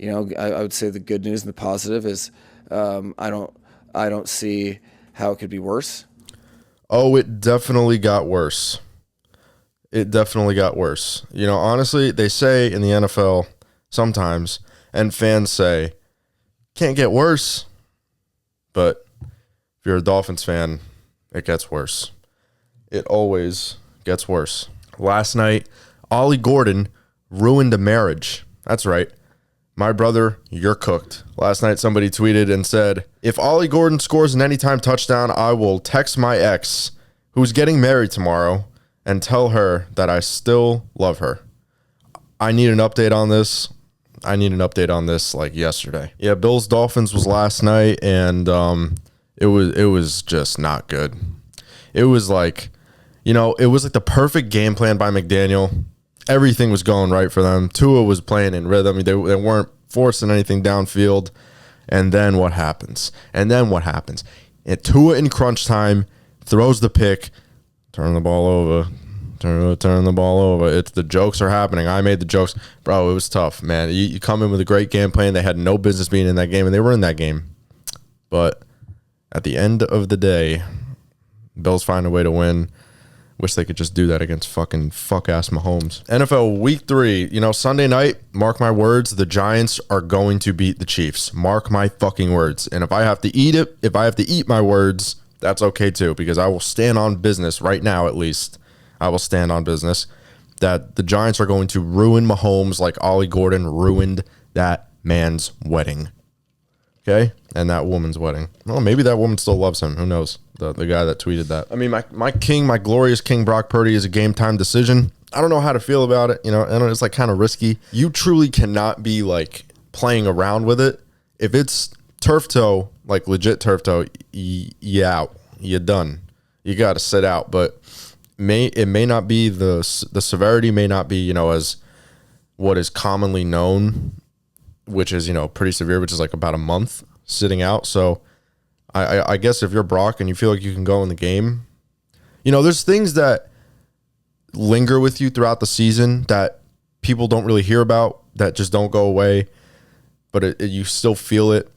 I would say the good news and the positive is I don't see how it could be worse. Oh, it definitely got worse. It definitely got worse. Honestly, they say in the NFL sometimes, and fans say, can't get worse. But if you're a Dolphins fan, it gets worse. It always gets worse. Last night, Ollie Gordon ruined a marriage. That's right. My brother, you're cooked. Last night, somebody tweeted and said, if Ollie Gordon scores an anytime touchdown, I will text my ex, who's getting married tomorrow, and tell her that I still love her. I need an update on this. Like yesterday. Yeah, Bills Dolphins was last night, and it was just not good. It was like, it was like the perfect game plan by McDaniel. Everything was going right for them. Tua was playing in rhythm. They weren't forcing anything downfield. And then what happens? Tua in crunch time throws the pick. Turn the ball over. Turn the ball over. It's the jokes are happening. I made the jokes. Bro, it was tough, man. You come in with a great game plan. They had no business being in that game, and they were in that game. But at the end of the day, Bills find a way to win. Wish they could just do that against fucking fuck-ass Mahomes. NFL Week 3, Sunday night, mark my words, the Giants are going to beat the Chiefs. Mark my fucking words. And if I have to eat my words, that's okay too, because I will stand on business right now at least. I will stand on business that the Giants are going to ruin Mahomes like Ollie Gordon ruined that man's wedding. Okay? And that woman's wedding. Well, maybe that woman still loves him. Who knows? The guy that tweeted that. I mean, my glorious king, Brock Purdy, is a game time decision. I don't know how to feel about it. I know it's like kind of risky. You truly cannot be like playing around with it. If it's turf toe, like legit turf toe, you out. You're done. You got to sit out. But it may not be the severity may not be, as what is commonly known, which is, pretty severe, which is like about a month sitting out. So I guess if you're Brock and you feel like you can go in the game, there's things that linger with you throughout the season that people don't really hear about, that just don't go away, but you still feel it,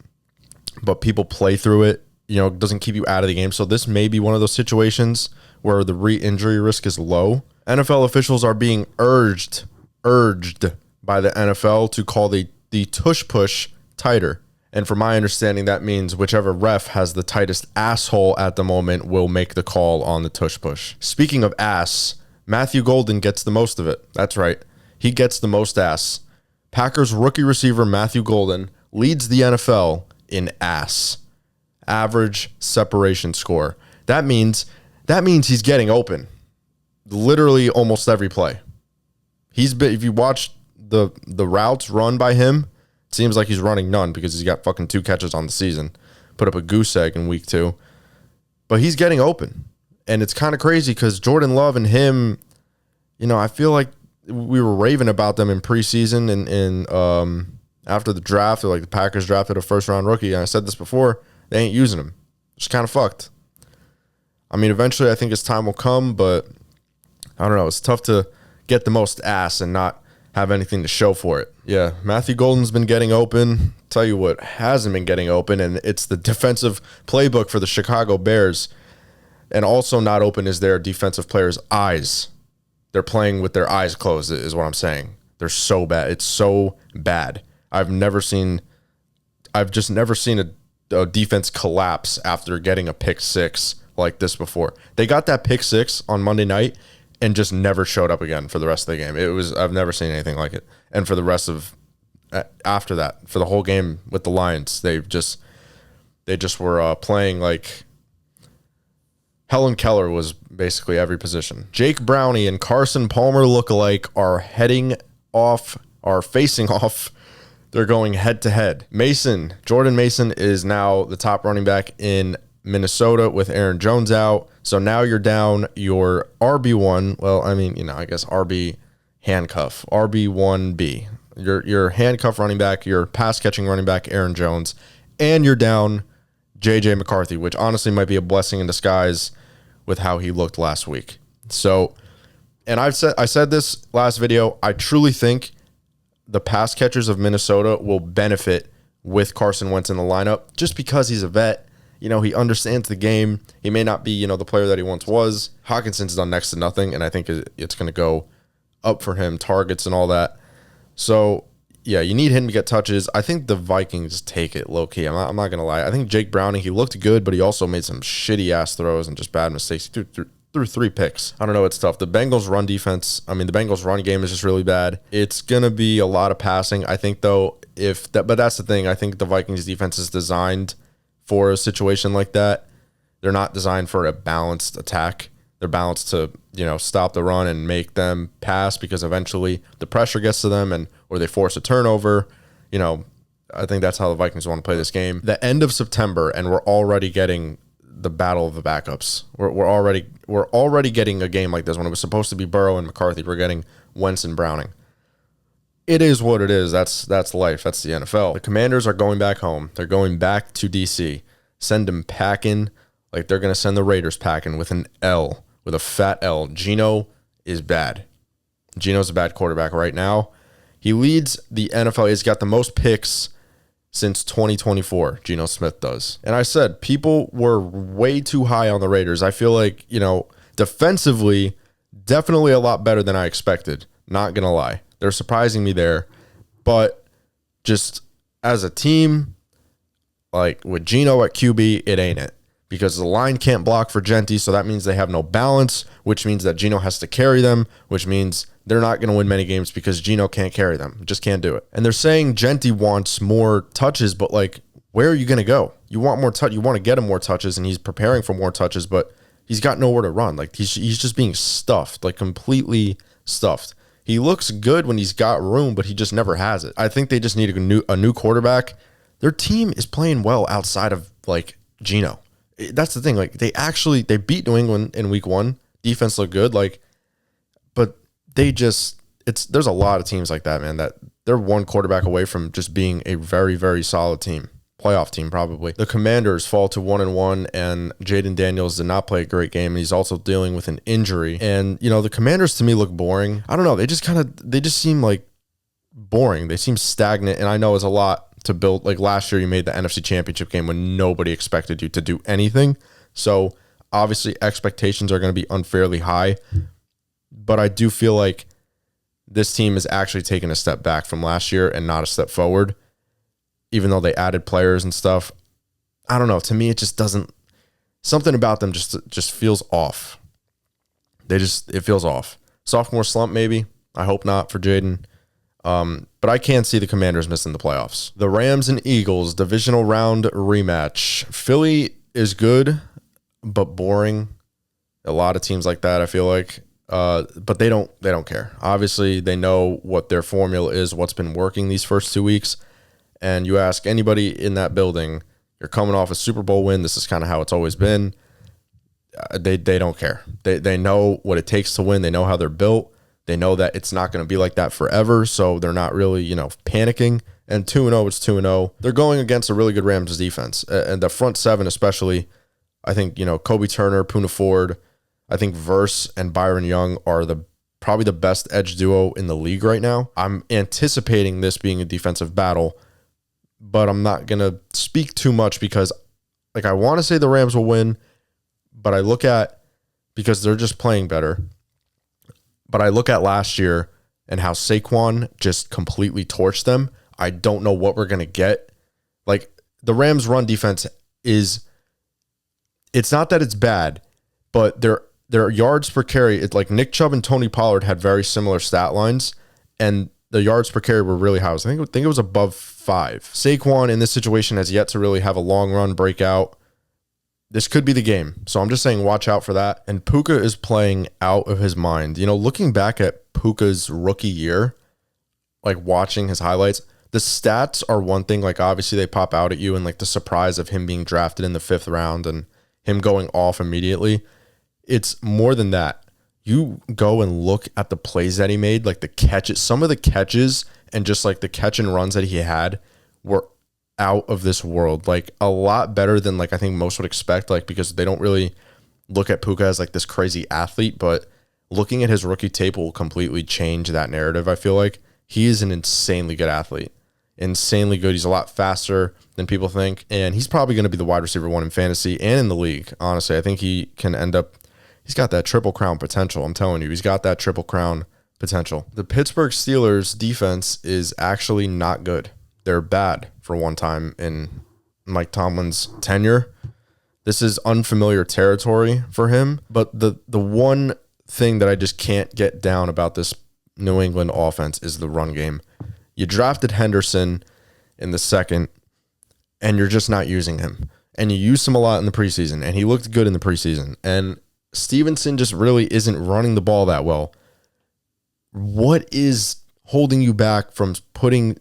but people play through it. It doesn't keep you out of the game. So this may be one of those situations where the re-injury risk is low. NFL officials are being urged by the NFL to call the tush push tighter. And from my understanding, that means whichever ref has the tightest asshole at the moment will make the call on the tush push. Speaking of ass, Matthew Golden gets the most of it. That's right. He gets the most ass. Packers rookie receiver Matthew Golden leads the NFL in ass. Average separation score. That means he's getting open. Literally almost every play. If you watch the routes run by him, seems like he's running none because he's got fucking 2 catches on the season. Put up a goose egg in week 2. But he's getting open. And it's kind of crazy because Jordan Love and him, I feel like we were raving about them in preseason and after the draft, or like the Packers drafted a first-round rookie. And I said this before, they ain't using him. It's kind of fucked. I mean, eventually I think his time will come, but I don't know. It's tough to get the most ass and not have anything to show for it. Yeah, Matthew Golden's been getting open. Tell you what hasn't been getting open, and it's the defensive playbook for the Chicago Bears. And also not open is their defensive players' eyes. They're playing with their eyes closed, is what I'm saying. They're so bad. It's so bad. I've just never seen a defense collapse after getting a pick 6 like this before. They got that pick 6 on Monday night and just never showed up again for the rest of the game. I've never seen anything like it. And for the rest of after that, for the whole game with the Lions, they just were playing like Helen Keller was basically every position. Jake Brownie and Carson Palmer lookalike are facing off. They're going head to head. Jordan Mason is now the top running back in Minnesota with Aaron Jones out. So now you're down your RB1. Well, I mean, I guess RB handcuff, RB1B. Your handcuff running back, your pass catching running back, Aaron Jones, and you're down JJ McCarthy, which honestly might be a blessing in disguise with how he looked last week. So, and I said this last video, I truly think the pass catchers of Minnesota will benefit with Carson Wentz in the lineup just because he's a vet. He understands the game. He may not be, the player that he once was. Hawkinson's done next to nothing, and I think it's going to go up for him, targets and all that. So, yeah, you need him to get touches. I think the Vikings take it low-key. I'm not going to lie. I think Jake Browning, he looked good, but he also made some shitty-ass throws and just bad mistakes. He threw 3 picks. I don't know. It's tough. The Bengals' run defense, the Bengals' run game is just really bad. It's going to be a lot of passing. I think, though, but that's the thing. I think the Vikings' defense is designed for a situation like that. They're not designed for a balanced attack. They're balanced to, stop the run and make them pass because eventually the pressure gets to them or they force a turnover. I think that's how the Vikings want to play this game. The end of September, and we're already getting the battle of the backups. We're already getting a game like this when it was supposed to be Burrow and McCarthy. We're getting Wentz and Browning. It is what it is. That's life. That's the NFL. The Commanders are going back home. They're going back to D.C. Send them packing like they're going to send the Raiders packing with an L, with a fat L. Geno is bad. Geno's a bad quarterback right now. He leads the NFL. He's got the most picks since 2024. Geno Smith does. And I said, people were way too high on the Raiders. I feel like, defensively, definitely a lot better than I expected. Not going to lie. They're surprising me there. But just as a team, like with Geno at QB, it ain't it. Because the line can't block for Genty, so that means they have no balance, which means that Geno has to carry them, which means they're not going to win many games because Geno can't carry them. Just can't do it. And they're saying Genty wants more touches, but where are you going to go? You want more touch. You want to get him more touches, and he's preparing for more touches, but he's got nowhere to run. He's just being stuffed, completely stuffed. He looks good when he's got room, but he just never has it. I think they just need a new quarterback. Their team is playing well outside of Geno. That's the thing. They beat New England in week 1. Defense looked good. But there's a lot of teams like that, man, that they're one quarterback away from just being a very, very solid team. Playoff team, probably. The Commanders fall to 1-1, and Jaden Daniels did not play a great game. He's also dealing with an injury. And, the Commanders to me look boring. I don't know. They just seem boring. They seem stagnant. And I know it's a lot to build. Last year, you made the NFC Championship game when nobody expected you to do anything. So obviously expectations are going to be unfairly high. But I do feel like this team is actually taking a step back from last year and not a step forward. Even though they added players and stuff, I don't know. To me, it just doesn't. Something about them just feels off. It feels off. Sophomore slump, maybe. I hope not for Jaden. But I can't see the Commanders missing the playoffs. The Rams and Eagles divisional round rematch. Philly is good, but boring. A lot of teams like that, I feel like. But they don't care. Obviously, they know what their formula is, what's been working these first 2 weeks. And you ask anybody in that building, you're coming off a Super Bowl win. This is kind of how it's always been. They don't care. They know what it takes to win. They know how they're built. They know that it's not going to be like that forever. So they're not really, panicking. And 2-0, it's 2-0. They're going against a really good Rams defense. And the front seven especially, I think, Kobe Turner, Poona Ford, I think Verse and Byron Young are probably the best edge duo in the league right now. I'm anticipating this being a defensive battle, but I'm not going to speak too much because I want to say the Rams will win, but because they're just playing better. But I look at last year and how Saquon just completely torched them. I don't know what we're going to get. The Rams run defense it's not that it's bad, but their yards per carry, it's Nick Chubb and Tony Pollard had very similar stat lines, and the yards per carry were really high. I think it was above 5. Saquon in this situation has yet to really have a long run breakout. This could be the game. So I'm just saying watch out for that. And Puka is playing out of his mind. Looking back at Puka's rookie year, watching his highlights, the stats are one thing. Obviously they pop out at you, and the surprise of him being drafted in the 5th round and him going off immediately. It's more than that. You go and look at the plays that he made, the catches, some of the catches and just the catch and runs that he had were out of this world. A lot better than I think most would expect, because they don't really look at Puka as this crazy athlete, but looking at his rookie tape will completely change that narrative, I feel like. he is an insanely good athlete. Insanely good. He's a lot faster than people think. And he's probably going to be the wide receiver 1 in fantasy and in the league. Honestly, I think he can end up, he's got that triple crown potential. I'm telling you, he's got that triple crown potential. The Pittsburgh Steelers defense is actually not good. They're bad for one time in Mike Tomlin's tenure. This is unfamiliar territory for him. But the one thing that I just can't get down about this New England offense is the run game. You drafted Henderson in the second, and you're just not using him. And you used him a lot in the preseason, and he looked good in the preseason. And Stevenson just really isn't running the ball that well. What is holding you back from putting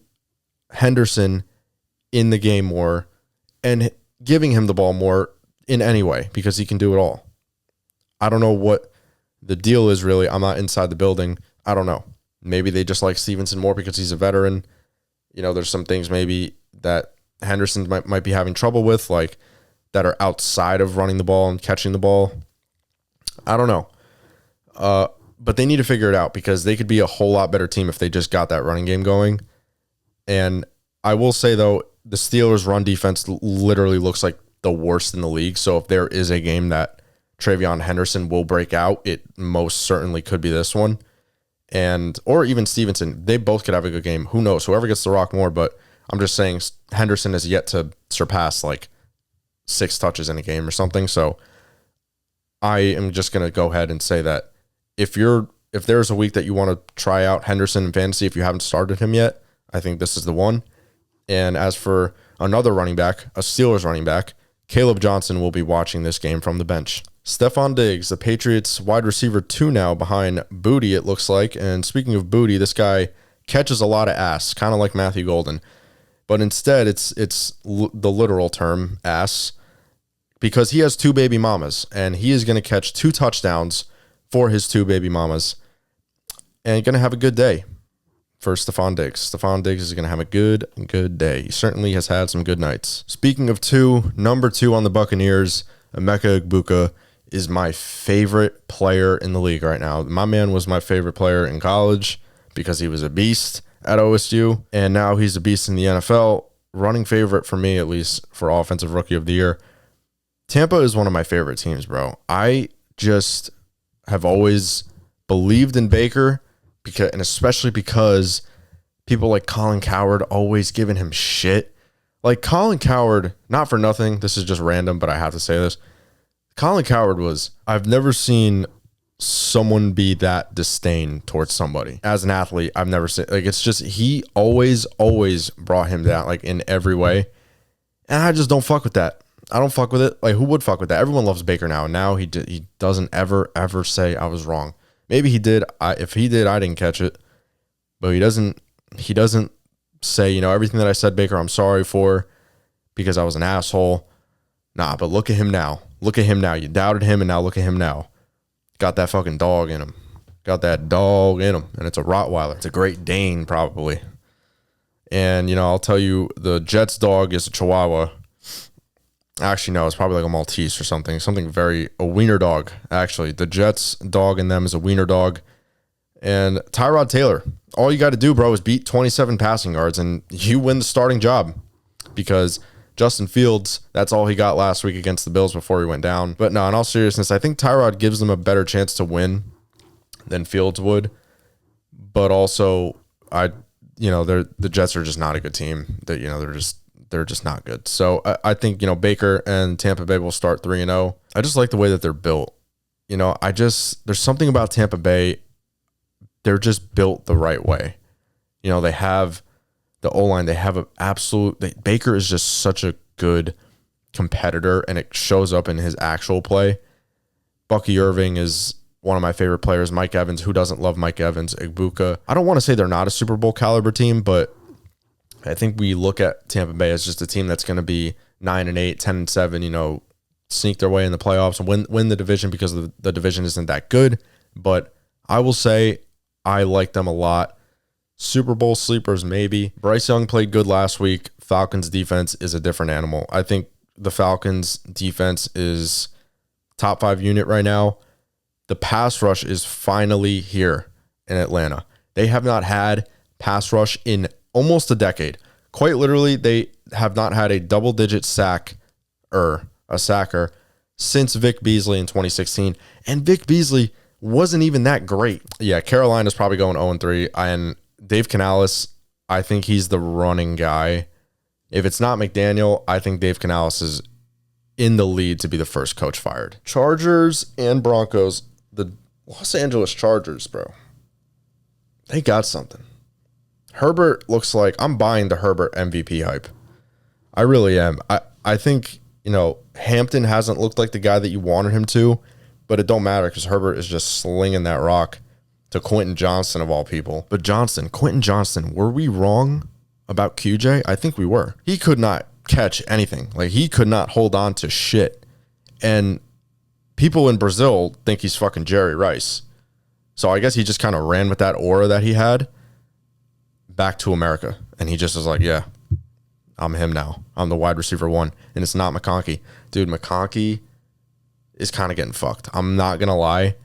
Henderson in the game more and giving him the ball more in any way? Because he can do it all. I don't know what the deal is really. I'm not inside the building. I don't know. Maybe they just like Stevenson more because he's a veteran. You know, there's some things maybe that Henderson might be having trouble with, like that are outside of running the ball and catching the ball. I don't know. But they need to figure it out because they could be a whole lot better team if they just got that running game going. And I will say, though, the Steelers' run defense literally looks like the worst in the league. So if there is a game that Travion Henderson will break out, it most certainly could be this one. Or even Stevenson, they both could have a good game. Who knows? Whoever gets the rock more, but I'm just saying Henderson has yet to surpass like 6 touches in a game or something. So I am just going to go ahead and say that if there's a week that you want to try out Henderson in fantasy, if you haven't started him yet, I think this is the one. And as for another running back, a Steelers running back, Caleb Johnson will be watching this game from the bench. Stephon Diggs, the Patriots wide receiver 2 now behind Booty, it looks like. And speaking of Booty, this guy catches a lot of ass, kind of like Matthew Golden. But instead, it's the literal term, ass, because he has 2 baby mamas, and he is going to catch 2 touchdowns for his 2 baby mamas and going to have a good day for Stephon Diggs. Stephon Diggs is going to have a good day. He certainly has had some good nights. Speaking of 2, number 2 on the Buccaneers, Emeka Egbuka, is my favorite player in the league right now. My man was my favorite player in college because he was a beast at OSU, and now he's a beast in the NFL. Running favorite for me, at least, for Offensive Rookie of the Year. Tampa is one of my favorite teams, bro. I just have always believed in Baker, and especially because people like Colin Cowherd always giving him shit. Like Colin Cowherd, not for nothing, this is just random, but I have to say this. Colin Cowherd I've never seen someone be that disdain towards somebody. As an athlete, I've never seen, like, it's just, he always brought him down, like, in every way. And I just don't fuck with that. I don't fuck with it. Like, who would fuck with that? Everyone loves Baker now. And now he doesn't ever say I was wrong. Maybe he did. If he did, I didn't catch it. But he doesn't say, everything that I said, Baker, I'm sorry for because I was an asshole. Nah, but look at him now. Look at him now. You doubted him, and now look at him now. Got that fucking dog in him. Got that dog in him. And it's a Rottweiler. It's a Great Dane, probably. And, I'll tell you, the Jets dog is a Chihuahua. Actually, no, it's probably like a Maltese or something. A wiener dog, actually. The Jets dog in them is a wiener dog. And Tyrod Taylor, all you got to do, bro, is beat 27 passing yards, and you win the starting job. Because Justin Fields, that's all he got last week against the Bills before he went down. But no, in all seriousness, I think Tyrod gives them a better chance to win than Fields would. But also, the Jets are just not a good team. They're just not good. So I think, Baker and Tampa Bay will start 3-0. I just like the way that they're built. There's something about Tampa Bay. They're just built the right way. They have the O-line, they have Baker is just such a good competitor, and it shows up in his actual play. Bucky Irving is one of my favorite players. Mike Evans, who doesn't love Mike Evans? Egbuka. I don't want to say they're not a Super Bowl caliber team, but I think we look at Tampa Bay as just a team that's going to be 9-8, 10-7, sneak their way in the playoffs and win the division because the division isn't that good. But I will say I like them a lot. Super Bowl sleepers, maybe. Bryce Young played good last week. Falcons defense is a different animal. I think the Falcons defense is top 5 unit right now. The pass rush is finally here in Atlanta. They have not had pass rush in almost a decade. Quite literally, they have not had a double-digit sacker since Vic Beasley in 2016. And Vic Beasley wasn't even that great. Yeah, Carolina's probably going 0-3. And Dave Canales, I think he's the running guy. If it's not McDaniel, I think Dave Canales is in the lead to be the first coach fired. Chargers and Broncos, the Los Angeles Chargers, bro. They got something. Herbert looks like I'm buying the Herbert MVP hype. I really am. I think, Hampton hasn't looked like the guy that you wanted him to, but it don't matter because Herbert is just slinging that rock to Quentin Johnston of all people. But Quentin Johnston, were we wrong about QJ? I think we were. He could not catch anything. Like, he could not hold on to shit. And people in Brazil think he's fucking Jerry Rice. So I guess he just kind of ran with that aura that he had back to America. And he just was like, yeah, I'm him now. I'm the wide receiver one. And it's not McConkey. Dude, McConkey is kind of getting fucked. I'm not going to lie.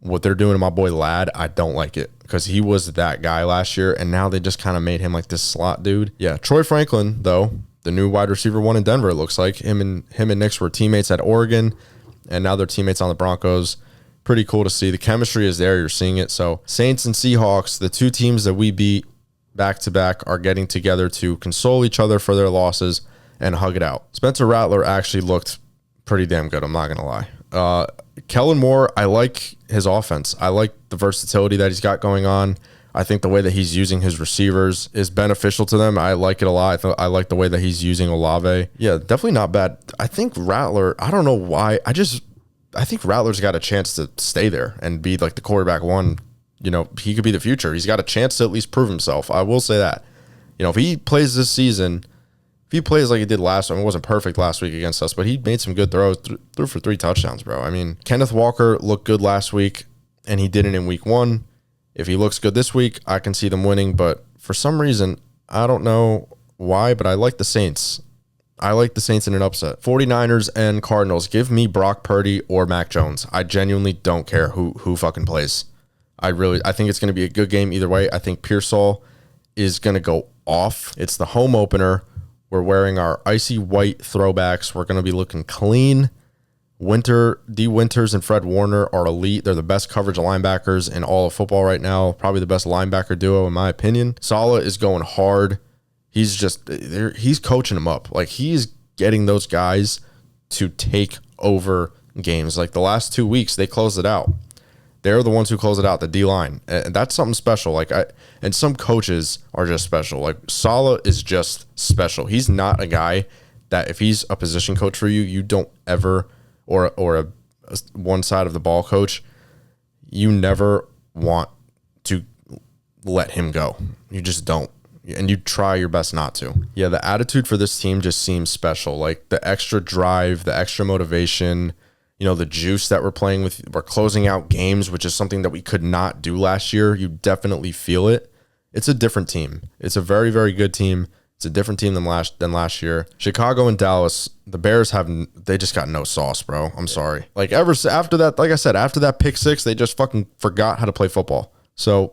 What they're doing to my boy Ladd, I don't like it. Because he was that guy last year. And now they just kind of made him like this slot dude. Yeah, Troy Franklin, though, the new wide receiver one in Denver, it looks like. Him and Nix were teammates at Oregon. And now they're teammates on the Broncos. Pretty cool to see. The chemistry is there. You're seeing it. So Saints and Seahawks, the two teams that we beat back-to-back, are getting together to console each other for their losses and hug it out. Spencer Rattler actually looked pretty damn good. I'm not going to lie. Kellen Moore, I like his offense. I like the versatility that he's got going on. I think the way that he's using his receivers is beneficial to them. I like it a lot. I like the way that he's using Olave. Yeah, definitely not bad. I think Rattler, I don't know why. I think Rattler's got a chance to stay there and be like the quarterback one. He could be the future. He's got a chance to at least prove himself. I will say that. If he plays this season, if he plays like he did last time, it wasn't perfect last week against us, but he made some good throws, threw for 3 touchdowns, bro. I mean, Kenneth Walker looked good last week, and he didn't in week 1. If he looks good this week, I can see them winning, but for some reason, I don't know why, but I like the Saints. I like the Saints in an upset. 49ers and Cardinals. Give me Brock Purdy or Mac Jones. I genuinely don't care who fucking plays. I think it's going to be a good game either way. I think Pearsall is going to go off. It's the home opener. We're wearing our icy white throwbacks. We're going to be looking clean. D. Winters and Fred Warner are elite. They're the best coverage linebackers in all of football right now. Probably the best linebacker duo in my opinion. Saleh is going hard. He's coaching them up. Like, he's getting those guys to take over games. Like, the last 2 weeks, they closed it out. They're the ones who close it out, the D-line. And that's something special. And some coaches are just special. Like, Saleh is just special. He's not a guy that if he's a position coach for you, you don't ever, or a one side of the ball coach, you never want to let him go. You just don't. And you try your best not to. Yeah, the attitude for this team just seems special. Like, the extra drive, the extra motivation, the juice that we're playing with. We're closing out games, which is something that we could not do last year. You definitely feel it. It's a different team. It's a very, very good team. It's a different team than last year. Chicago and Dallas, the Bears they just got no sauce, bro. I'm sorry. Like, after that, like I said, after that pick 6, they just fucking forgot how to play football. So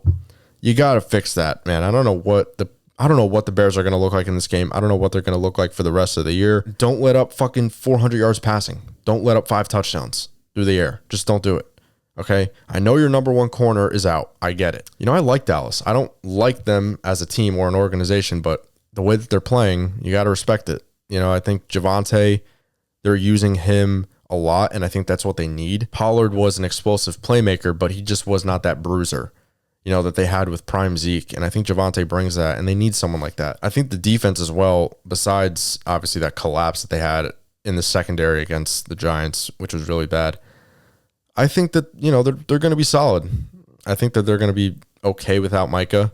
you got to fix that, man. I don't know what the Bears are going to look like in this game. I don't know what they're going to look like for the rest of the year. Don't let up fucking 400 yards passing. Don't let up 5 touchdowns through the air. Just don't do it. Okay? I know your number 1 corner is out. I get it. I like Dallas. I don't like them as a team or an organization, but the way that they're playing, you got to respect it. I think Javonte, they're using him a lot, and I think that's what they need. Pollard was an explosive playmaker, but he just was not that bruiser, that they had with prime Zeke. And I think Javonte brings that, and they need someone like that. I think the defense as well, besides obviously that collapse that they had in the secondary against the Giants, which was really bad, I think that, they're going to be solid. I think that they're going to be okay without Micah.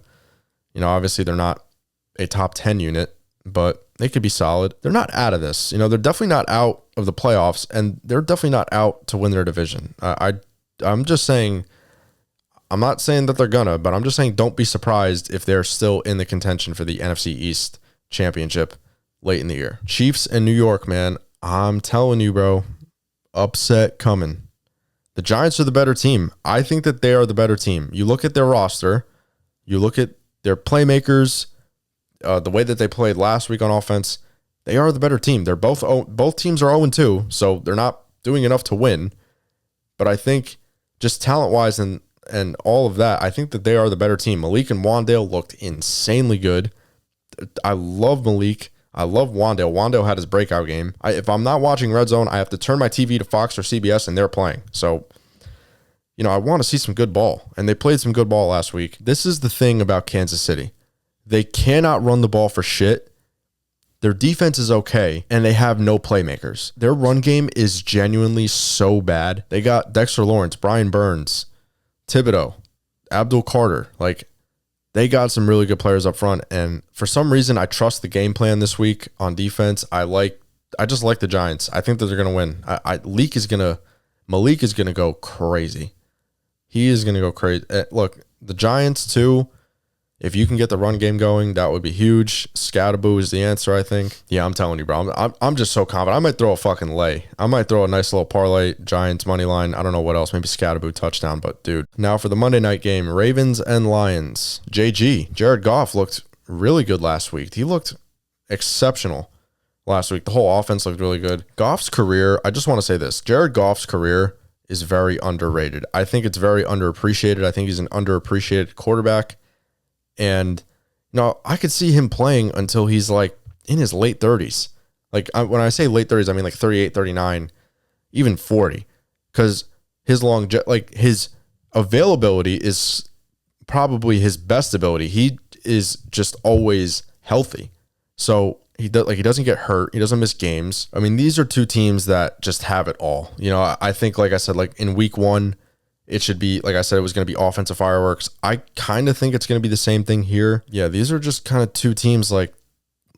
Obviously they're not a top 10 unit, but they could be solid. They're not out of this. They're definitely not out of the playoffs, and they're definitely not out to win their division. I'm just saying, I'm not saying that they're gonna, but I'm just saying don't be surprised if they're still in the contention for the NFC East championship late in the year. Chiefs and New York, man. I'm telling you, bro, upset coming. The Giants are the better team. I think that they are the better team. You look at their roster, you look at They're playmakers. The way that they played last week on offense, they are the better team. They're both teams are 0-2, so they're not doing enough to win. But I think just talent-wise and all of that, I think that they are the better team. Malik and Wandale looked insanely good. I love Malik. I love Wandale. Wandale had his breakout game. If I'm not watching Red Zone, I have to turn my TV to Fox or CBS, and they're playing. So, I want to see some good ball. And they played some good ball last week. This is the thing about Kansas City. They cannot run the ball for shit. Their defense is okay, and they have no playmakers. Their run game is genuinely so bad. They got Dexter Lawrence, Brian Burns, Thibodeau, Abdul Carter. They got some really good players up front, and for some reason, I trust the game plan this week on defense. I just like the Giants. I think that they're gonna win. Malik is gonna go crazy. He is gonna go crazy. Look, the Giants too. If you can get the run game going, that would be huge. Scatterboo is the answer, I think. Yeah, I'm telling you, bro. I'm just so confident. I might throw a fucking lay. I might throw a nice little parlay, Giants money line. I don't know what else. Maybe Scatterboo touchdown. But, dude, now for the Monday night game, Ravens and Lions. Jared Goff looked really good last week. He looked exceptional last week. The whole offense looked really good. Goff's career, I just want to say this. Jared Goff's career is very underrated. I think it's very underappreciated. I think he's an underappreciated quarterback. And, I could see him playing until he's in his late 30s. When I say late 30s, I mean 38, 39, even 40. Because his his availability is probably his best ability. He is just always healthy. So he doesn't get hurt. He doesn't miss games. I mean, these are two teams that just have it all. I think, like I said, in week 1, it should be, like I said, it was going to be offensive fireworks. I kind of think it's going to be the same thing here. Yeah, these are just kind of two teams, like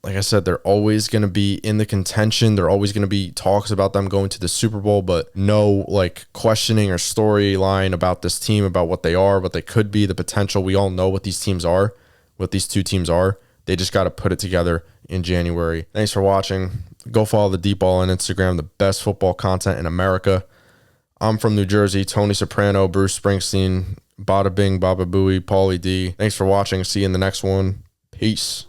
I said, they're always going to be in the contention. There are always going to be talks about them going to the Super Bowl, but no questioning or storyline about this team, about what they are, what they could be, the potential. We all know what these teams are, what these two teams are. They just got to put it together in January. Thanks for watching. Go follow the Deep Ball on Instagram, the best football content in America. I'm from New Jersey. Tony Soprano, Bruce Springsteen, Bada Bing, Baba Booey, Paulie D. Thanks for watching. See you in the next one. Peace.